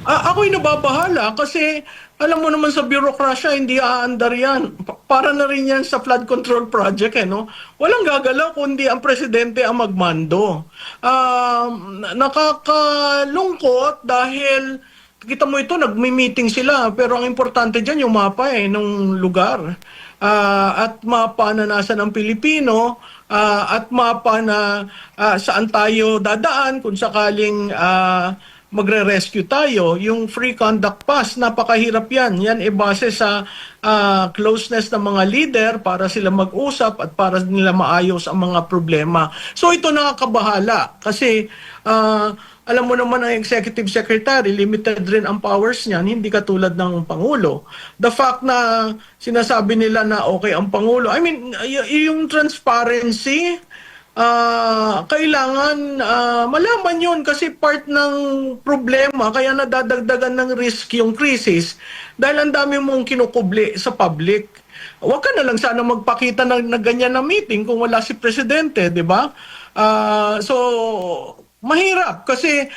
Ako'y nababahala kasi alam mo naman sa bürokrasya, hindi aandar yan. Para na rin yan sa flood control project, eh, no? Walang gagalaw kundi ang presidente ang magmando. Nakakalungkot dahil kita mo ito, nagmi-meeting sila, pero ang importante dyan yung mapa ng lugar. At mapa na nasa ng Pilipino, at mapa na saan tayo dadaan kung sakaling magre-rescue tayo. Yung free conduct pass, napakahirap yan. Yan base sa closeness ng mga leader para sila mag-usap at para nila maayos ang mga problema. So ito nakakabahala kasi alam mo naman ang executive secretary, limited rin ang powers niyan, hindi katulad ng Pangulo. The fact na sinasabi nila na okay ang Pangulo, I mean, yung transparency, kailangan malaman yun kasi part ng problema kaya nadadagdagan ng risk yung crisis dahil ang dami mong kinukubli sa public. Huwag ka na lang sana magpakita na ganyan na meeting kung wala si Presidente, di ba? So, mahirap kasi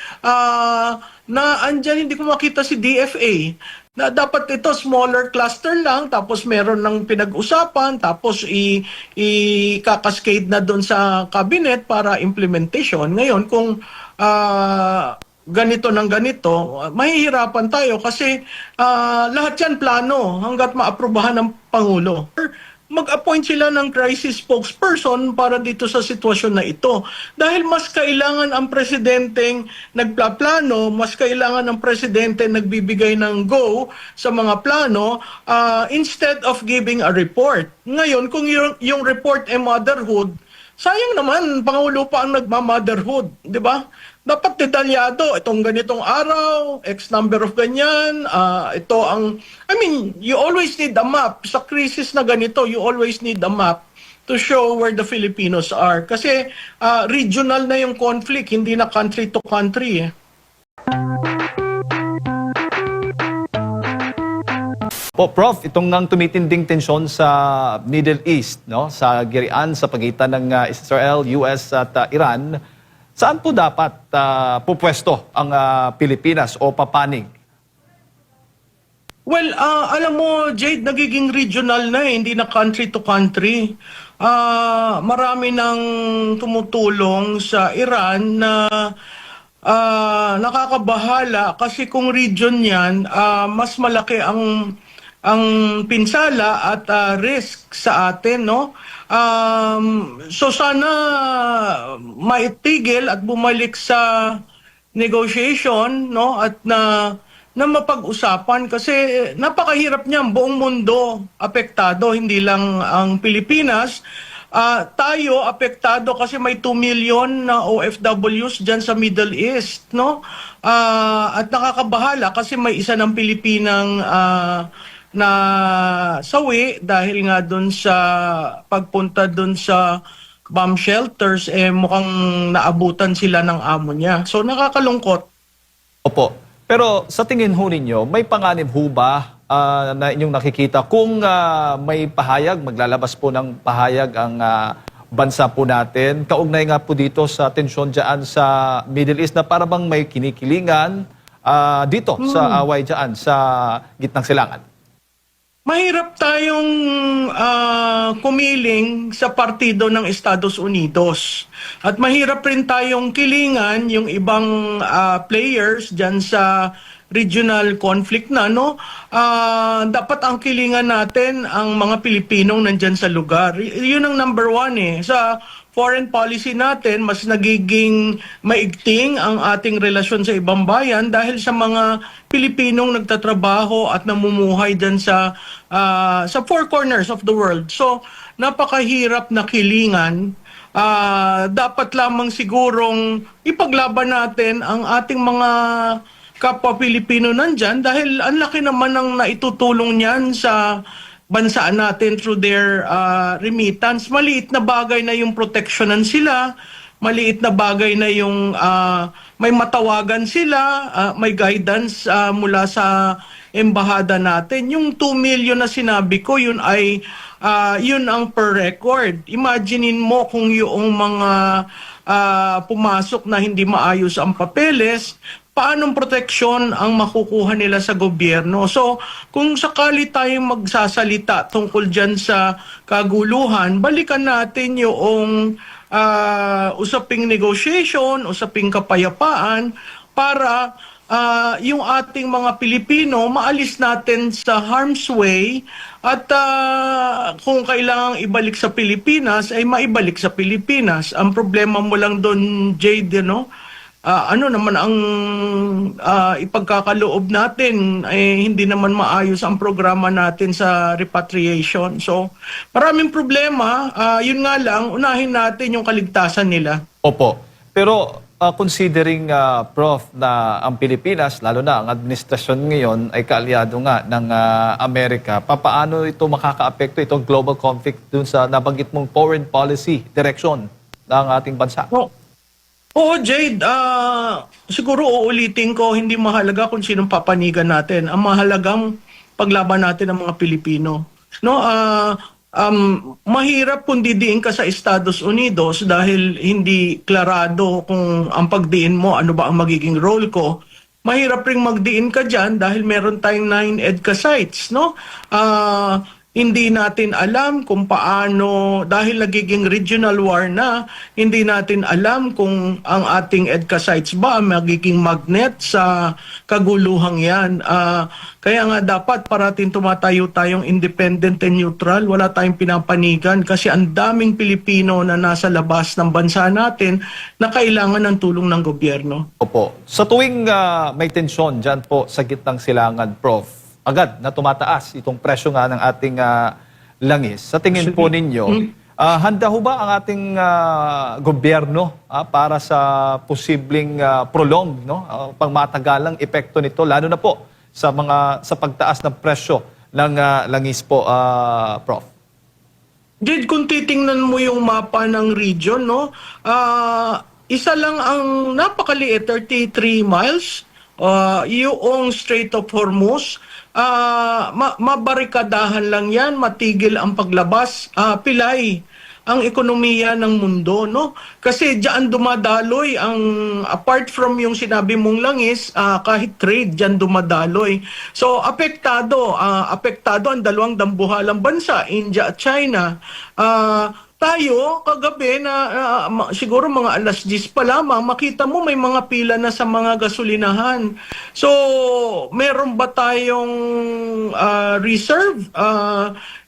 na andyan hindi ko makita si DFA na dapat ito smaller cluster lang tapos meron ng pinag-usapan tapos i-cascade na doon sa cabinet para implementation. Ngayon kung ganito ng ganito, mahihirapan tayo kasi lahat yan plano hanggat maaprubahan ng Pangulo. Mag-appoint sila ng crisis spokesperson para dito sa sitwasyon na ito. Dahil mas kailangan ang presidenteng nagplaplano, mas kailangan ang presidente nagbibigay ng go sa mga plano instead of giving a report. Ngayon, kung yung report ay motherhood, sayang naman, Pangulo pa ang nagma-motherhood, di ba? Dapat detalyado, itong ganitong araw, X number of ganyan, ito ang, I mean, you always need a map. Sa crisis na ganito, you always need a map to show where the Filipinos are. Kasi regional na yung conflict, hindi na country to country. Prof, itong nang tumitinding tensyon sa Middle East, no, sa girian sa pagitan ng Israel, US at Iran, saan po dapat pupwesto ang Pilipinas o papanig? Well, alam mo, Jade, nagiging regional na hindi na country to country. Marami nang tumutulong sa Iran na nakakabahala kasi kung region yan, mas malaki ang pinsala at risk sa atin, no? So sana maitigil at bumalik sa negotiation, no? At na mapag-usapan kasi napakahirap niyan, buong mundo apektado, hindi lang ang Pilipinas. Tayo apektado kasi may 2 million na OFWs dyan sa Middle East, no? At nakakabahala kasi may isa ng Pilipinang na sawi dahil nga doon sa pagpunta doon sa bomb shelters, mukhang naabutan sila ng amo niya. So nakakalungkot. Opo. Pero sa tingin ho ninyo, may panganib ho ba na inyong nakikita kung may pahayag, maglalabas po ng pahayag ang bansa po natin, kaugnay nga po dito sa tensyon dyan sa Middle East na para bang may kinikilingan dito sa away dyan sa gitnang silangan? Mahirap tayong kumiling sa partido ng Estados Unidos. At mahirap rin tayong kilingan yung ibang players dyan sa regional conflict na, no? Dapat ang kilingan natin ang mga Pilipinong nandyan sa lugar. Yun ang number one Sa foreign policy natin, mas nagiging maigting ang ating relasyon sa ibang bayan dahil sa mga Pilipinong nagtatrabaho at namumuhay dyan sa four corners of the world. So, napakahirap na kilingan. Dapat lamang sigurong ipaglaban natin ang ating mga kapwa Pilipino nandyan dahil ang laki naman ng naitutulong niyan sa bansa natin through their remittance. Maliit na bagay na yung protectionan sila, maliit na bagay na yung may matawagan sila, may guidance mula sa embahada natin. Yung 2 million na sinabi ko, yun ay yun ang per record. Imaginein mo kung yung mga pumasok na hindi maayos ang papeles, paanong proteksyon ang makukuha nila sa gobyerno. So, kung sakali tayong magsasalita tungkol dyan sa kaguluhan, balikan natin yung usaping negotiation, usaping kapayapaan, para yung ating mga Pilipino maalis natin sa harm's way at kung kailangang ibalik sa Pilipinas ay maibalik sa Pilipinas. Ang problema mo lang doon, Jade, no? Ano naman ang ipagkakaloob natin, hindi naman maayos ang programa natin sa repatriation. So, maraming problema. Yun nga lang, unahin natin yung kaligtasan nila. Opo. Pero considering, Prof, na ang Pilipinas, lalo na ang administrasyon ngayon, ay kaalyado nga ng Amerika, papaano ito makakaapekto itong global conflict dun sa nabanggit mong foreign policy direction ng ating bansa? Oo, Jade. Siguro uulitin ko, hindi mahalaga kung sinong papanigan natin. Ang mahalagang paglaban natin ng mga Pilipino. No, mahirap kung didiin ka sa Estados Unidos dahil hindi klarado kung ang pagdiin mo, ano ba ang magiging role ko. Mahirap ring magdiin ka dyan dahil meron tayong 9 EDCA sites, no? Hindi natin alam kung paano, dahil nagiging regional war na, hindi natin alam kung ang ating EDCA sites ba magiging magnet sa kaguluhang yan. Kaya nga dapat parating tumatayo tayong independent and neutral, wala tayong pinapanigan kasi ang daming Pilipino na nasa labas ng bansa natin na kailangan ng tulong ng gobyerno. Opo. Sa tuwing may tensyon dyan po sa gitnang silangan, Prof, agad na tumataas itong presyo nga ng ating langis. Sa tingin po ninyo, handa ho ba ang ating gobyerno para sa posibleng prolonged, no, pangmatagalang epekto nito, lalo na po sa pagtaas ng presyo ng langis po, Prof? Jade, kung titingnan mo yung mapa ng region, no, isa lang ang napakaliit, 33 miles, yung Strait of Hormuz. Mabarikadahan lang yan, matigil ang paglabas, pilay ang ekonomiya ng mundo, no? Kasi diyan dumadaloy ang, apart from yung sinabi mong langis, kahit trade diyan dumadaloy. So apektado ang dalawang dambuhalang bansa, India at China. Tayo, kagabi na siguro mga alas 10 pa lamang, makita mo may mga pila na sa mga gasolinahan. So, meron ba tayong reserve?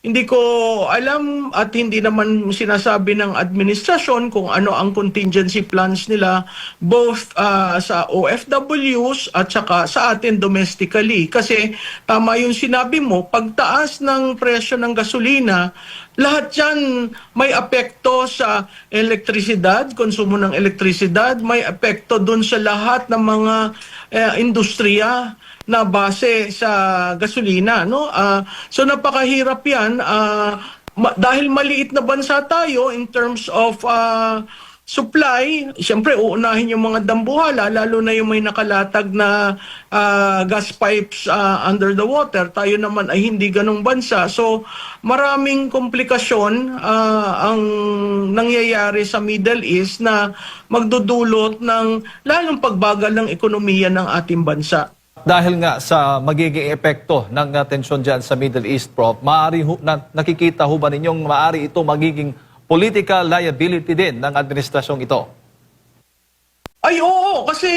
Hindi ko alam at hindi naman sinasabi ng administrasyon kung ano ang contingency plans nila both sa OFWs at saka sa atin domestically. Kasi tama yung sinabi mo, pagtaas ng presyo ng gasolina, lahat yan may apekto sa elektrisidad, konsumo ng elektrisidad, may apekto dun sa lahat ng mga industriya na base sa gasolina, no? So napakahirap yan dahil maliit na bansa tayo in terms of supply. Siyempre uunahin yung mga dambuhala, lalo na yung may nakalatag na gas pipes under the water. Tayo naman ay hindi ganong bansa. So maraming komplikasyon ang nangyayari sa Middle East na magdudulot ng lalong pagbagal ng ekonomiya ng ating bansa. Dahil nga sa magiging epekto ng tensyon dyan sa Middle East, Prof, nakikita ho ba ninyong maaari ito magiging political liability din ng administrasyong ito? Ay oo, kasi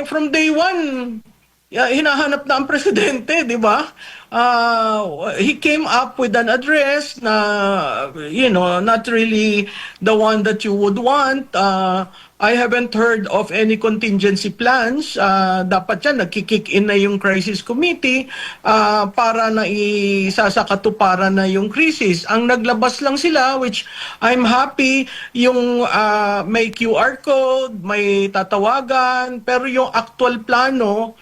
from day one, hinahanap na ang presidente, di ba? He came up with an address na, not really the one that you would want. I haven't heard of any contingency plans. Dapat yan, nagkikick in na yung crisis committee para na isasakatuparan na yung crisis. Ang naglabas lang sila, which I'm happy, yung may QR code, may tatawagan, pero yung actual plano,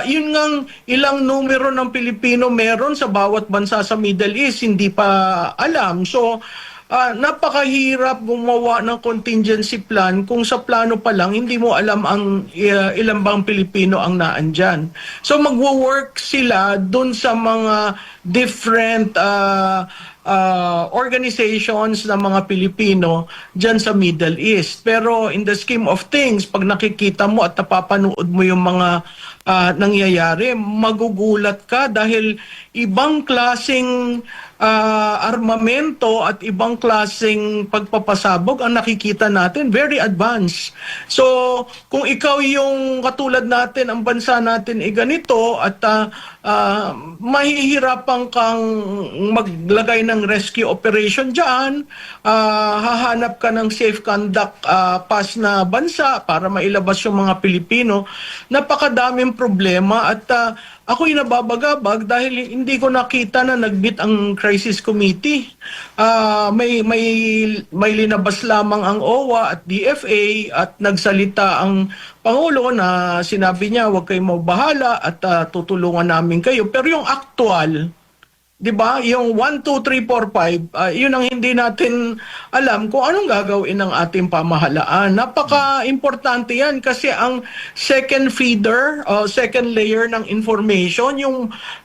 yun ngang ilang numero ng Pilipino meron sa bawat bansa sa Middle East, hindi pa alam. So, napakahirap gumawa ng contingency plan kung sa plano pa lang hindi mo alam ang ilang bang Pilipino ang naandyan. So magwo-work sila dun sa mga different organizations ng mga Pilipino dyan sa Middle East. Pero in the scheme of things, pag nakikita mo at napapanood mo yung mga nangyayari, magugulat ka dahil ibang klaseng armamento at ibang klaseng pagpapasabog ang nakikita natin, very advanced. So, kung ikaw yung katulad natin, ang bansa natin ay ganito at mahihirapan kang maglagay ng rescue operation dyan, hahanap ka ng safe conduct pass na bansa para mailabas yung mga Pilipino. Napakadaming problema at ako'y nababagabag dahil hindi ko nakita na nagbit ang crisis committee. May linabas lamang ang OWA at DFA at nagsalita ang Pangulo na sinabi niya huwag kayong mabahala at tutulungan namin kayo. Pero yung actual, 'di ba? Yung 1 2 3 4 5, yun ang hindi natin alam kung anong gagawin ng ating pamahalaan. Napaka-importante 'yan kasi ang second feeder, second layer ng information,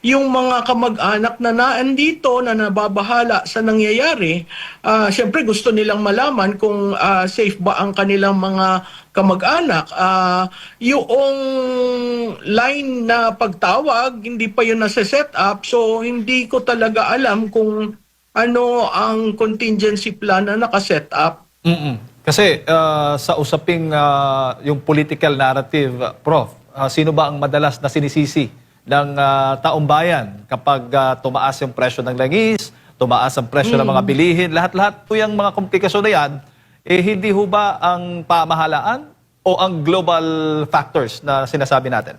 yung mga kamag-anak na naandito na nababahala sa nangyayari, syempre gusto nilang malaman kung safe ba ang kanilang mga kamag-anak. Yung line na pagtawag, hindi pa yun nasa-set up. So, hindi ko talaga alam kung ano ang contingency plan na naka-set up. Kasi sa usaping yung political narrative, Prof, sino ba ang madalas na sinisisi ng taong bayan kapag tumaas yung presyo ng langis, tumaas ang presyo ng mga bilihin, lahat-lahat po yung mga komplikasyon na yan, hindi ho ba ang pamahalaan o ang global factors na sinasabi natin?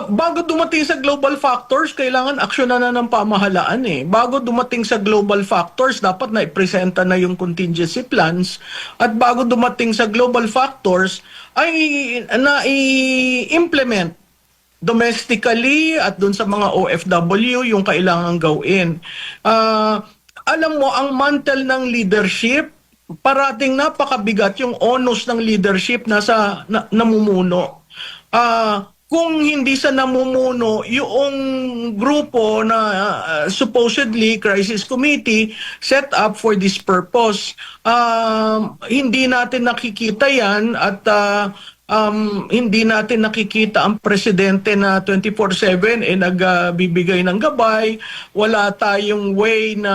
Bago dumating sa global factors, kailangan aksyonan na ng pamahalaan eh. Bago dumating sa global factors, dapat na ipresenta na yung contingency plans. At bago dumating sa global factors, ay na-implement domestically at dun sa mga OFW yung kailangan gawin. Alam mo, ang mantle ng leadership, parating napakabigat yung onus ng leadership na sa namumuno. Kung hindi sa namumuno, yung grupo na supposedly crisis committee set up for this purpose, hindi natin nakikita yan at hindi natin nakikita ang presidente na 24/7 nagbibigay ng gabay. Wala tayong way na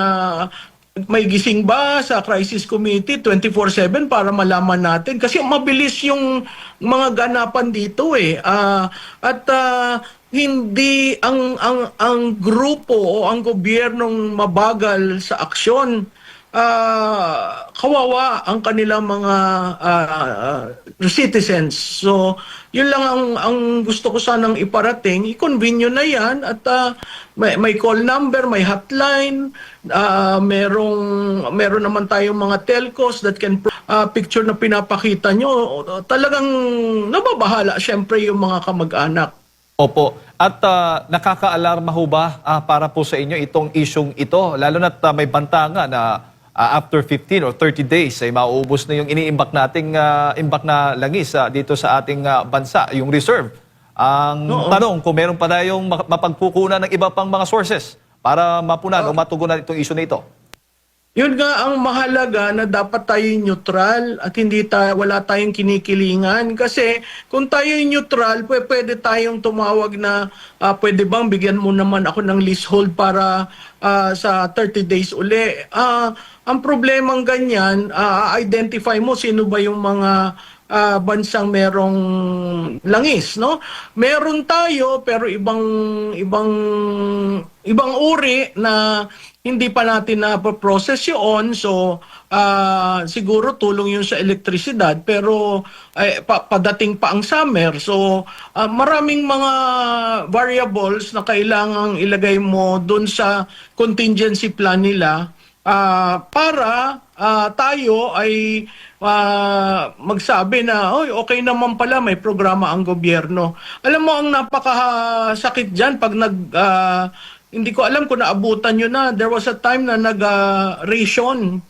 may gising ba sa crisis committee 24/7 para malaman natin kasi mabilis yung mga ganapan dito eh. Hindi ang grupo o ang gobyernong mabagal sa aksyon, kawawa ang kanilang mga citizens. So, yun lang ang gusto ko sanang iparating. I-convene na yan at may call number, may hotline, meron naman tayong mga telcos that can picture na pinapakita nyo. Talagang nababahala syempre yung mga kamag-anak. Opo. At nakaka-alarma ho ba para po sa inyo itong isyong ito? Lalo na't may banta nga na after 15 or 30 days ay mauubos na yung iniimbak nating imbak na langis dito sa ating bansa, yung reserve. Ang tanong, kung meron pa tayong mapagkukunan ng iba pang mga sources para mapunan o matugunan itong issue na ito. Yun nga ang mahalaga na dapat tayo neutral at wala tayong kinikilingan. Kasi kung tayo neutral, pwede tayong tumawag na pwede bang bigyan mo naman ako ng leasehold para sa 30 days uli. Ang problemang ganyan, identify mo sino ba yung mga bansang merong langis, no? Meron tayo pero ibang uri na hindi pa natin na-process yun. So, siguro tulong yun sa elektrisidad pero padating pa ang summer. So, maraming mga variables na kailangang ilagay mo dun sa contingency plan nila para tayo ay magsabi na, okay naman pala, may programa ang gobyerno. Alam mo, ang napakasakit dyan pag hindi ko alam kung naabutan nyo na, there was a time na nag-ration.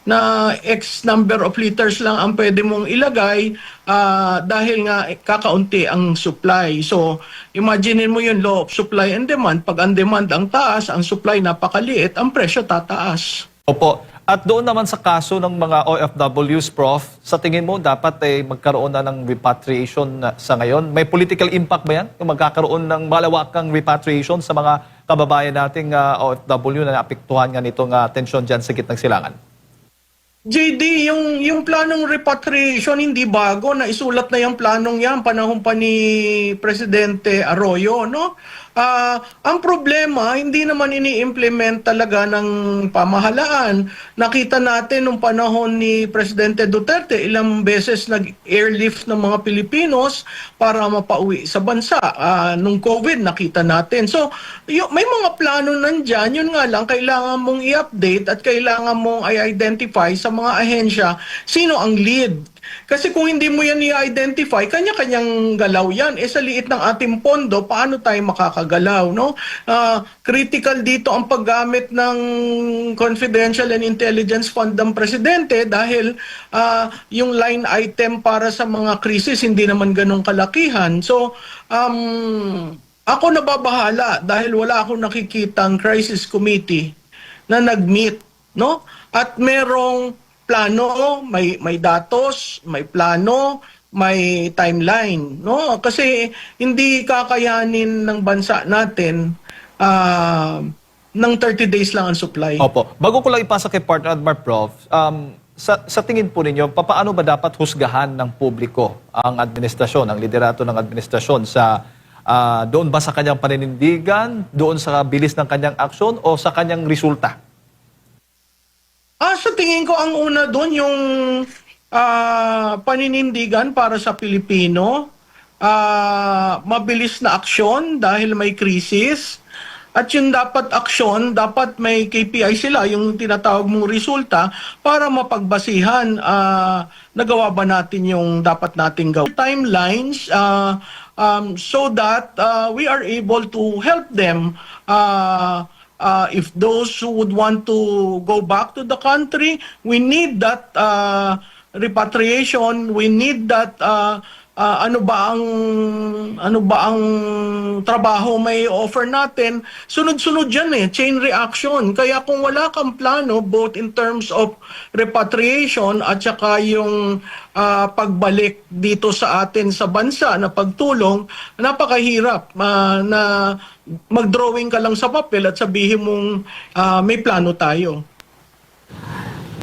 na X number of liters lang ang pwede mong ilagay dahil nga kakaunti ang supply. So, imagine mo yun, law of supply and demand. Pag ang demand ang taas, ang supply napakaliit, ang presyo tataas. Opo. At doon naman sa kaso ng mga OFWs, Prof, sa tingin mo dapat magkaroon na ng repatriation sa ngayon? May political impact ba yan? Yung magkakaroon ng malawakang repatriation sa mga kababayan nating OFW na naapektuhan nga nitong tensyon dyan sa gitnang silangan? JD, yung planong repatriation hindi bago, na isulat na yung planong yan panahon pa ni Presidente Arroyo, no? Ang problema, hindi naman ini-implement talaga ng pamahalaan. Nakita natin nung panahon ni Presidente Duterte, ilang beses nag-airlift ng mga Pilipinos para mapauwi sa bansa. Nung COVID, nakita natin. So, may mga plano nandyan. Yun nga lang, kailangan mong i-update at kailangan mong i-identify sa mga ahensya sino ang lead. Kasi kung hindi mo yan i-identify, kanya-kanyang galaw yan. Sa liit ng ating pondo, paano tayo makakagalaw, no? Critical dito ang paggamit ng Confidential and Intelligence Fund ng Presidente dahil yung line item para sa mga krisis hindi naman ganong kalakihan. So, ako nababahala dahil wala akong nakikitang crisis committee na nag-meet, no? At merong plano, may datos, may plano, may timeline, no? Kasi hindi kakayanin ng bansa natin ng 30 days lang ang supply. Opo. Bago ko lang ipasa kay Partner Admar, Prof, sa tingin po ninyo, paano ba dapat husgahan ng publiko ang administrasyon, ang liderato ng administrasyon sa doon ba sa kanyang paninindigan, doon sa bilis ng kanyang aksyon o sa kanyang resulta? Sa tingin ko ang una doon yung paninindigan para sa Pilipino, mabilis na aksyon dahil may krisis, at yung dapat aksyon, dapat may KPI sila, yung tinatawag mong resulta, para mapagbasihan nagawa ba natin yung dapat nating gawin. Timelines so that we are able to help them if those who would want to go back to the country, we need that repatriation, we need that ano ba ang trabaho may offer natin. Sunod-sunod yan chain reaction. Kaya kung wala kang plano both in terms of repatriation at saka yung pagbalik dito sa atin sa bansa na pagtulong, napakahirap na mag-drawing ka lang sa papel at sabihin mong may plano tayo.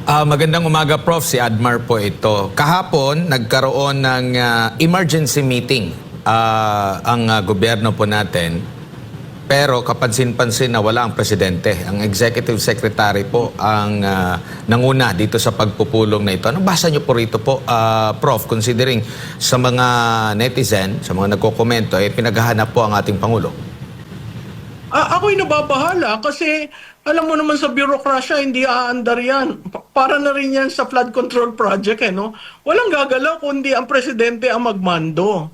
Magandang umaga, Prof. Si Admar po ito. Kahapon, nagkaroon ng emergency meeting ang gobyerno po natin. Pero kapansin-pansin na wala ang presidente. Ang executive secretary po ang nanguna dito sa pagpupulong na ito. Anong basa niyo po rito po, Prof? Considering sa mga netizen, sa mga nagkokomento, pinaghahanap po ang ating Pangulo. Ako'y nababahala kasi alam mo naman sa bürokrasya, hindi aandar yan. Para na rin yan sa flood control project, no? Walang gagalaw kundi ang presidente ang magmando.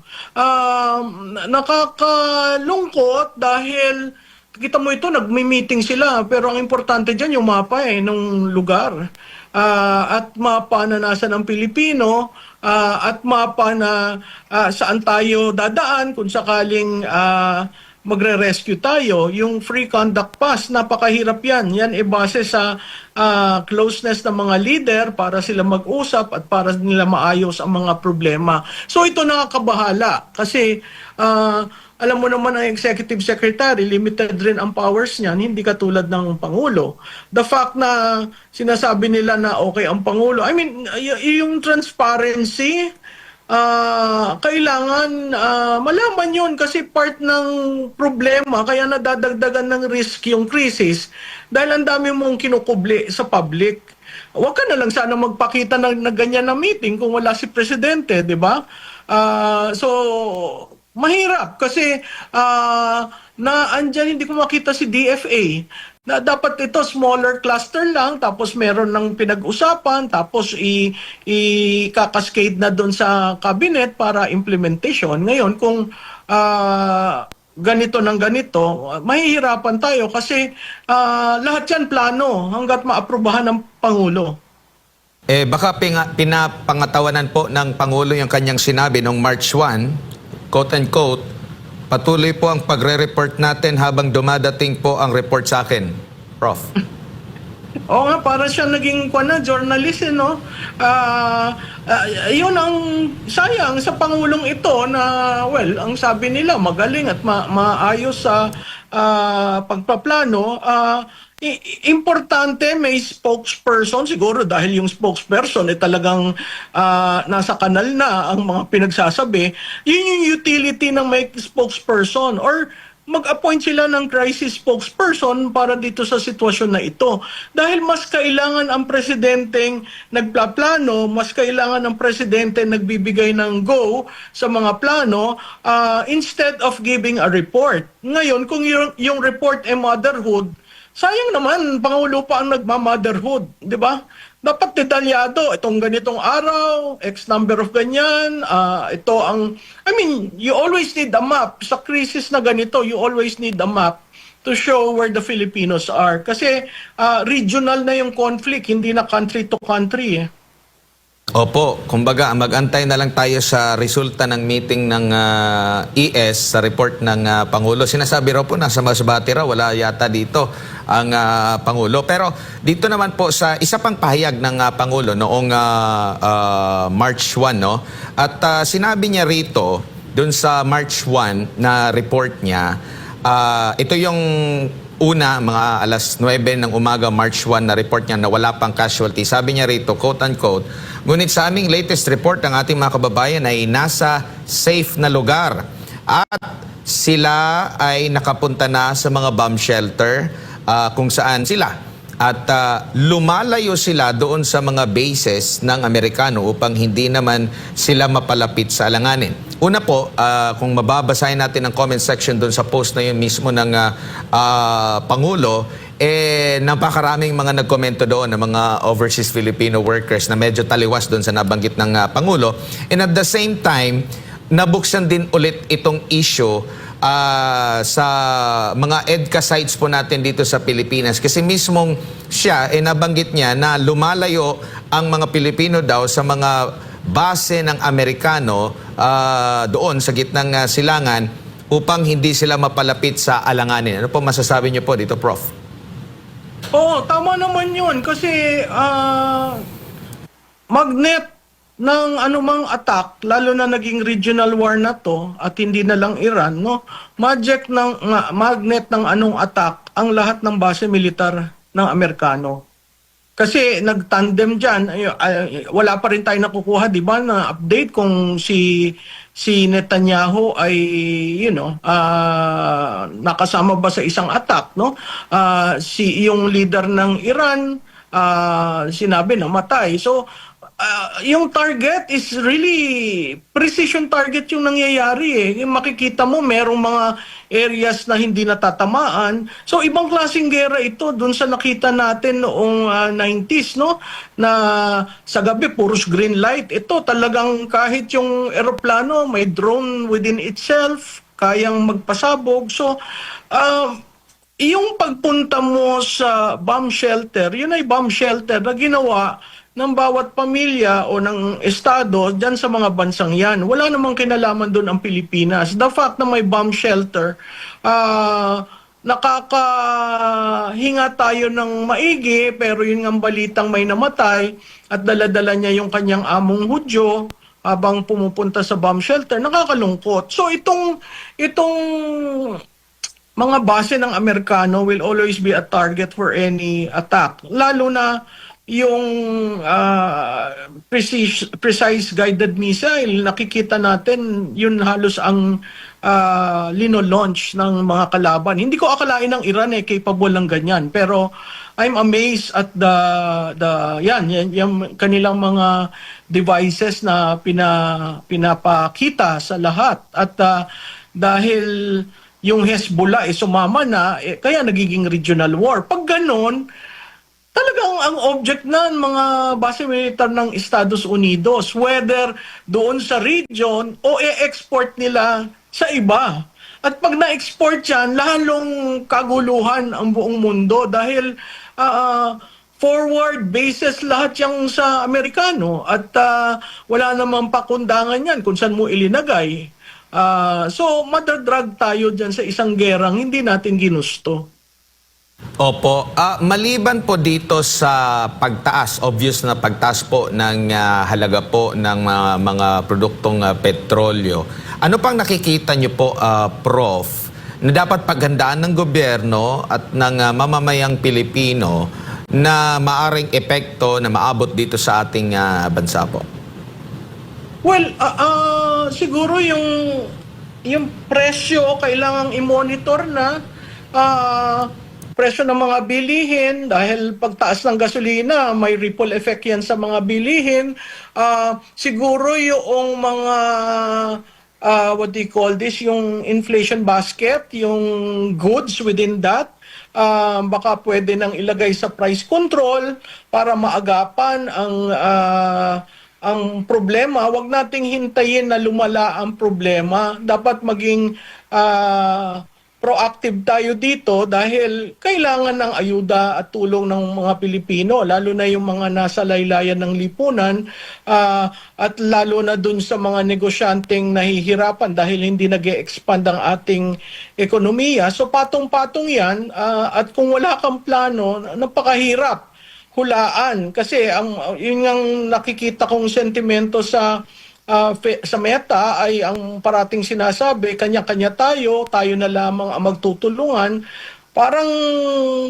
Nakakalungkot dahil kita mo ito, nagmi-meeting sila, pero ang importante dyan yung mapa ng lugar. At mapa na nasa ng Pilipino, at mapa na saan tayo dadaan kung sakaling magre-rescue tayo. Yung free conduct pass, napakahirap yan. Yan base sa closeness ng mga leader para sila mag-usap at para nila maayos ang mga problema. So ito nakakabahala kasi alam mo naman ang executive secretary, limited rin ang powers niyan, hindi katulad ng Pangulo. The fact na sinasabi nila na okay ang Pangulo, I mean, yung transparency, kailangan malaman yun kasi part ng problema kaya nadadagdagan ng risk yung crisis dahil ang dami mong kinukubli sa public. Huwag ka na lang sana magpakita na ganyan na meeting kung wala si presidente, di ba? So, mahirap kasi na andyan hindi ko makita si DFA na dapat ito smaller cluster lang tapos meron ng pinag-usapan tapos i-cascade na doon sa cabinet para implementation. Ngayon kung ganito ng ganito, mahihirapan tayo kasi lahat yan plano hanggat maaprubahan ng Pangulo. Baka pinapangatawanan po ng Pangulo yung kanyang sinabi noong March 1, quote and quote, patuloy po ang pagre-report natin habang dumadating po ang report sa akin. Prof. Oo nga, para siya naging journalist, no? Yun ang sayang sa Pangulong ito na, well, ang sabi nila, magaling at maayos sa pagpaplano. Importante may spokesperson, siguro dahil yung spokesperson talagang nasa kanal na ang mga pinagsasabi. Yun yung utility ng may spokesperson, or mag-appoint sila ng crisis spokesperson para dito sa sitwasyon na ito. Dahil mas kailangan ang presidenteng nagplaplano, mas kailangan ang presidente nagbibigay ng go sa mga plano instead of giving a report. Ngayon, kung yung report ay motherhood, sayang naman, Pangulo pa ang nagma-motherhood, di ba? Dapat detalyado, itong ganitong araw, X number of ganyan, ito ang, I mean, you always need a map. Sa crisis na ganito, you always need a map to show where the Filipinos are. Kasi regional na yung conflict, hindi na country to country. Opo, kumbaga mag-antay na lang tayo sa resulta ng meeting ng ES sa report ng Pangulo. Sinasabi raw po nasa Masbate raw, wala yata dito ang Pangulo. Pero dito naman po sa isa pang pahayag ng Pangulo noong March 1, no? At sinabi niya rito, dun sa March 1 na report niya, ito yung una, mga alas 9 ng umaga, March 1 na report niya na wala pang casualty. Sabi niya rito, quote-unquote, ngunit sa aming latest report, ang ating mga kababayan ay nasa safe na lugar. At sila ay nakapunta na sa mga bomb shelter kung saan sila. At lumalayo sila doon sa mga bases ng Amerikano upang hindi naman sila mapalapit sa alanganin. Una po, kung mababasahin natin ang comment section doon sa post na yun mismo ng Pangulo, napakaraming mga nagkomento doon ng mga overseas Filipino workers na medyo taliwas doon sa nabanggit ng Pangulo. And at the same time, nabuksan din ulit itong issue sa mga EDCA sites po natin dito sa Pilipinas. Kasi mismong siya, nabanggit niya na lumalayo ang mga Pilipino daw sa mga base ng Amerikano doon sa gitnang silangan upang hindi sila mapalapit sa alanganin. Ano po masasabi niyo po dito, Prof? Oo, tama naman yun. Kasi magnet ng anumang attack, lalo na naging regional war na to, at hindi na lang Iran, no? Magnet ng anong attack ang lahat ng base militar ng Amerikano. Kasi nagtandem dyan, wala pa rin tayo nakukuha, di ba, na update kung si Netanyahu ay, nakasama ba sa isang attack, no? Yung leader ng Iran, sinabi na matay. So, yung target is really precision target yung nangyayari. Yung makikita mo merong mga areas na hindi natatamaan. So ibang klaseng gera ito dun sa nakita natin noong 90s, no? Na sa gabi puros green light. Ito talagang kahit yung eroplano may drone within itself, kayang magpasabog. So yung pagpunta mo sa bomb shelter, yun ay bomb shelter na ginawa ng bawat pamilya o ng estado dyan sa mga bansang yan. Wala namang kinalaman doon ang Pilipinas. The fact na may bomb shelter, nakakahinga tayo ng maigi, pero yun ang balitang may namatay at dala-dala niya yung kanyang among Hudyo habang pumupunta sa bomb shelter, nakakalungkot. So itong mga base ng Amerikano will always be a target for any attack. Lalo na yung precise guided missile, nakikita natin yun halos ang lino-launch ng mga kalaban. Hindi ko akalain ng Iran capable ng ganyan, pero I'm amazed at yung kanilang mga devices na pinapakita sa lahat. At dahil yung Hezbollah sumama na, kaya nagiging regional war. Pag ganon, talagang ang object ng mga base militar ng Estados Unidos, whether doon sa region o i-export nila sa iba. At pag na-export yan, lalong kaguluhan ang buong mundo dahil forward basis lahat yung sa Amerikano at wala namang pakundangan yan kung saan mo ilinagay. So, madadrag tayo dyan sa isang gerang hindi natin ginusto. Opo. Maliban po dito sa pagtaas, obvious na pagtaas po ng halaga po ng mga produktong petrolyo, ano pang nakikita nyo po, Prof, na dapat paghandaan ng gobyerno at ng mamamayang Pilipino na maaring epekto na maabot dito sa ating bansa po? Well, siguro yung presyo kailangang i-monitor na presyo ng mga bilihin dahil pagtaas ng gasolina may ripple effect yan sa mga bilihin. Siguro yung mga what do you call this, yung inflation basket, yung goods within that, baka pwede nang ilagay sa price control para maagapan ang problema. Huwag nating hintayin na lumala ang problema. Dapat maging proactive tayo dito dahil kailangan ng ayuda at tulong ng mga Pilipino, lalo na yung mga nasa laylayan ng lipunan at lalo na dun sa mga negosyanteng nahihirapan dahil hindi nag-e-expand ang ating ekonomiya. So patong-patong yan at kung wala kang plano, napakahirap hulaan kasi yun ang nakikita kong sentimento sa Meta ay ang parating sinasabi, kanya-kanya tayo na lamang ang magtutulungan. Parang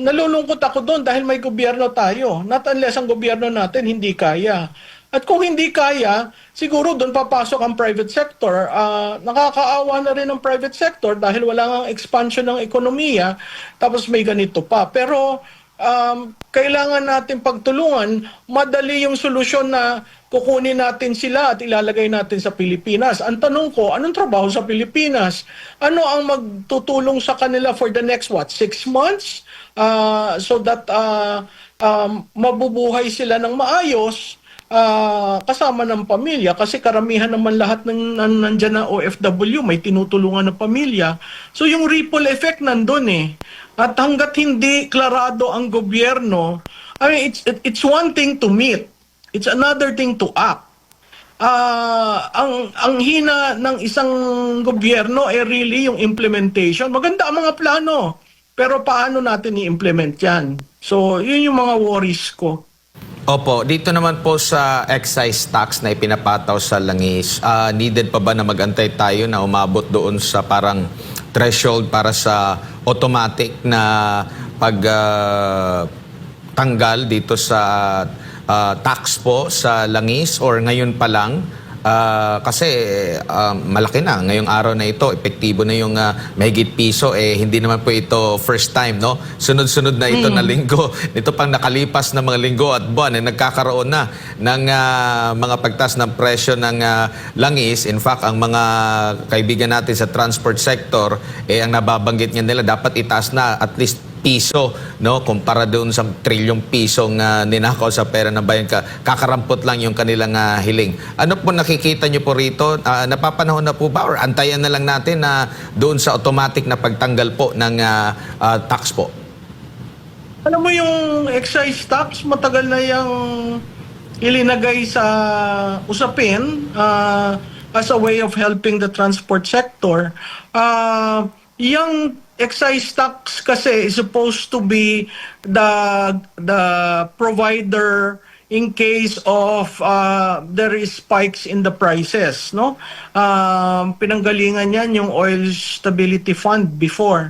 nalulungkot ako doon dahil may gobyerno tayo. Not unless ang gobyerno natin hindi kaya. At kung hindi kaya, siguro doon papasok ang private sector. Nakakaawa na rin ang private sector dahil wala nang expansion ng ekonomiya, tapos may ganito pa. Pero kailangan natin pagtulungan, madali yung solusyon na kukunin natin sila at ilalagay natin sa Pilipinas. Ang tanong ko, anong trabaho sa Pilipinas? Ano ang magtutulong sa kanila for the next 6 months? So that mabubuhay sila ng maayos kasama ng pamilya. Kasi karamihan naman lahat nandyan na OFW, may tinutulungan ng pamilya. So yung ripple effect nandun eh. At hanggat hindi klarado ang gobyerno, I mean, it's one thing to meet. It's another thing to act. Ang hina ng isang gobyerno really yung implementation. Maganda ang mga plano, pero paano natin i-implement yan? So, yun yung mga worries ko. Opo, dito naman po sa excise tax na ipinapataw sa langis, needed pa ba na magantay tayo na umabot doon sa parang threshold para sa automatic na pagtanggal dito sa tax po sa langis, or ngayon pa lang? Kasi malaki na ngayong araw na ito, epektibo na yung mahigit piso, hindi naman po ito first time, no? Sunod-sunod na ito na linggo, ito pang nakalipas na mga linggo at buwan, nagkakaroon na ng mga pagtaas ng presyo ng langis. In fact, ang mga kaibigan natin sa transport sector, ang nababanggit niya nila, dapat itaas na at least piso, no, kumpara doon sa trilyong pisong ninakaw sa pera ng bayan. Kakarampot lang yung kanilang hiling. Ano po nakikita nyo po rito? Napapanahon na po ba, or antayan na lang natin na doon sa automatic na pagtanggal po ng tax po? Alam mo yung excise tax, matagal na yung ilinagay sa usapin as a way of helping the transport sector. Yung excise tax kasi is supposed to be the provider in case of there is spikes in the prices, no? Pinanggalingan yan yung Oil Stability Fund before.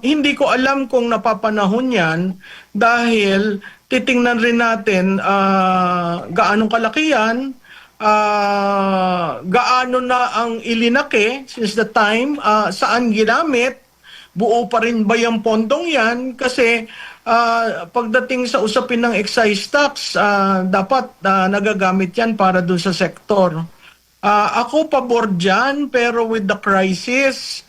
Hindi ko alam kung napapanahon yan dahil titingnan rin natin gaano kalaki yan, gaano na ang ilinaki since the time, saan ginamit, buo pa rin ba yung pondong yan? Kasi pagdating sa usapin ng excise tax, dapat nagagamit yan para dun sa sektor. Ako pabor dyan, pero with the crisis,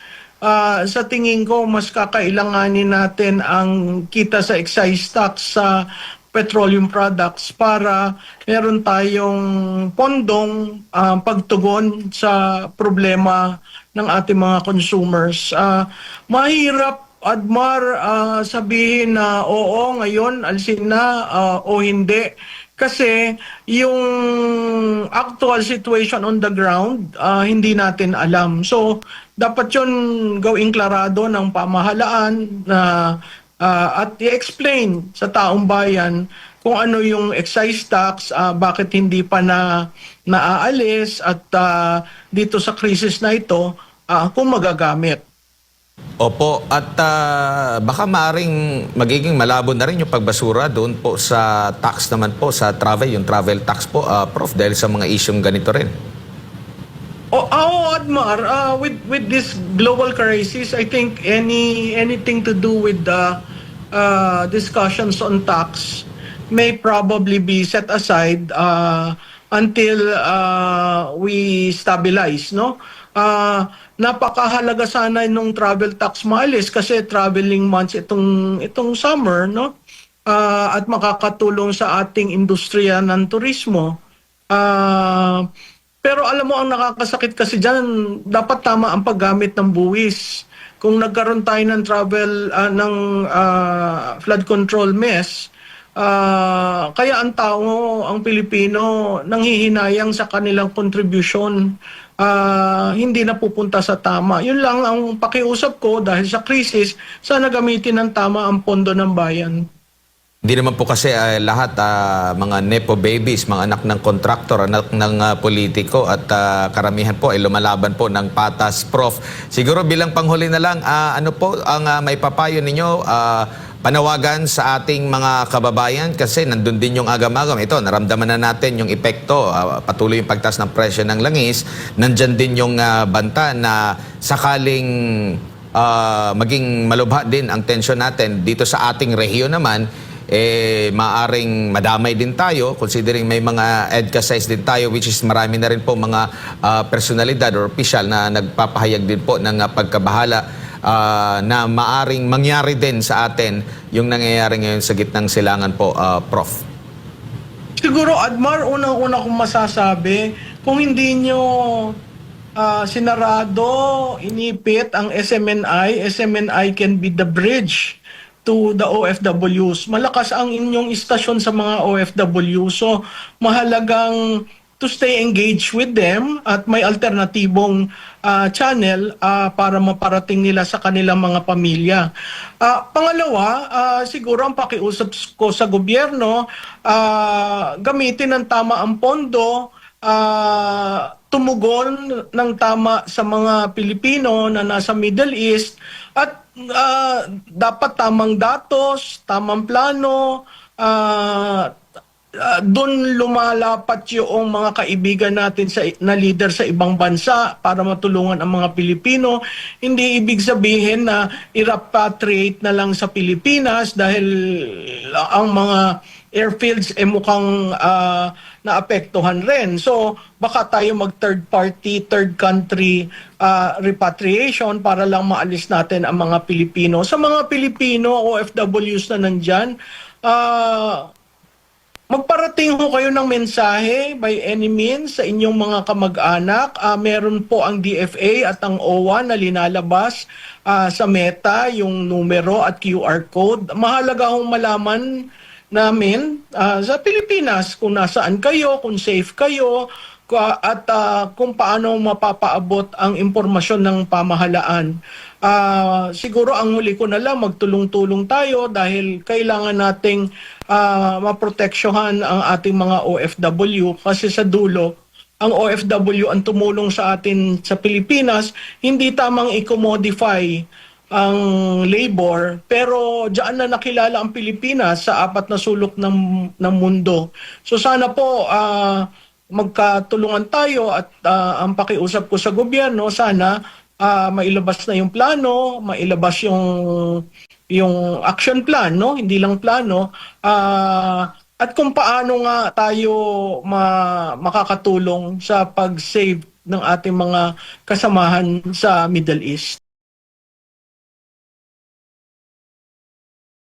sa tingin ko mas kakailanganin natin ang kita sa excise tax sa petroleum products para meron tayong pondong pagtugon sa problema ng ating mga consumers. Mahirap Admar, sabihin na oo, ngayon, alisin na o hindi. Kasi yung actual situation on the ground, hindi natin alam. So, dapat yun gawing klarado ng pamahalaan na at i-explain sa taong bayan kung ano yung excise tax, bakit hindi pa naaalis at dito sa krisis na ito, kung magagamit. Opo, at baka maaring magiging malabo na rin yung pagbasura doon po sa tax naman po, sa travel, yung travel tax po, Prof, dahil sa mga isyong ganito rin. Admar, with this global crisis, I think anything to do with the discussions on tax may probably be set aside until we stabilize, no? Napakahalaga sana nung travel tax maalis kasi traveling months itong summer, no? At makakatulong sa ating industriya ng turismo. Pero alam mo, ang nakakasakit kasi dyan, dapat tama ang paggamit ng buwis. Kung nagkaroon tayo ng travel, ng flood control mess, kaya ang tao, ang Pilipino, nanghihinayang sa kanilang contribution, hindi na pupunta sa tama. Yun lang ang pakiusap ko dahil sa krisis, sana gamitin ng tama ang pondo ng bayan. Hindi naman po kasi lahat mga nepo babies, mga anak ng kontraktor, anak ng politiko at karamihan po ay lumalaban po ng patas, Prof. Siguro bilang panghuli na lang, ano po ang may papayo ninyo, panawagan sa ating mga kababayan kasi nandun din yung agam-agam. Ito, naramdaman na natin yung epekto, patuloy yung pagtaas ng presyo ng langis, nandyan din yung banta na sakaling maging malubha din ang tensyon natin dito sa ating rehiyon naman, maaring madamay din tayo considering may mga EDCA size din tayo, which is marami na rin po mga personalidad or official na nagpapahayag din po ng pagkabahala na maaring mangyari din sa atin yung nangyayari ngayon sa gitnang silangan po, Prof. Siguro, Admar, unang-una kong masasabi, kung hindi nyo sinarado, inipit ang SMNI can be the bridge to the OFWs. Malakas ang inyong istasyon sa mga OFW. So, mahalagang to stay engaged with them at may alternatibong channel para maparating nila sa kanilang mga pamilya. Pangalawa, siguro ang pakiusap ko sa gobyerno, gamitin ng tama ang pondo, tumugon ng tama sa mga Pilipino na nasa Middle East at dapat tamang datos, tamang plano, doon lumalapat yung mga kaibigan natin na leader sa ibang bansa para matulungan ang mga Pilipino. Hindi ibig sabihin na i-repatriate na lang sa Pilipinas dahil ang mga airfields mukhang naapektuhan rin. So baka tayo mag third party, third country repatriation para lang maalis natin ang mga Pilipino. Sa mga Pilipino, OFWs na nandyan, magparating ho kayo ng mensahe by any means sa inyong mga kamag-anak. Meron po ang DFA at ang OWA na linalabas sa Meta yung numero at QR code. Mahalaga hong malaman namin sa Pilipinas kung nasaan kayo, kung safe kayo, at kung paano mapapaabot ang impormasyon ng pamahalaan. Siguro ang huli ko na lang, magtulong-tulong tayo dahil kailangan nating maproteksyohan ang ating mga OFW kasi sa dulo, ang OFW ang tumulong sa atin sa Pilipinas, hindi tamang i-commodify ang labor, pero diyan na nakilala ang Pilipinas sa 4 na sulok ng mundo. So sana po magkatulungan tayo at ang pakiusap ko sa gobyerno, sana mailabas na yung plano, mailabas yung action plan, no? Hindi lang plano. At kung paano nga tayo makakatulong sa pag-save ng ating mga kasamahan sa Middle East.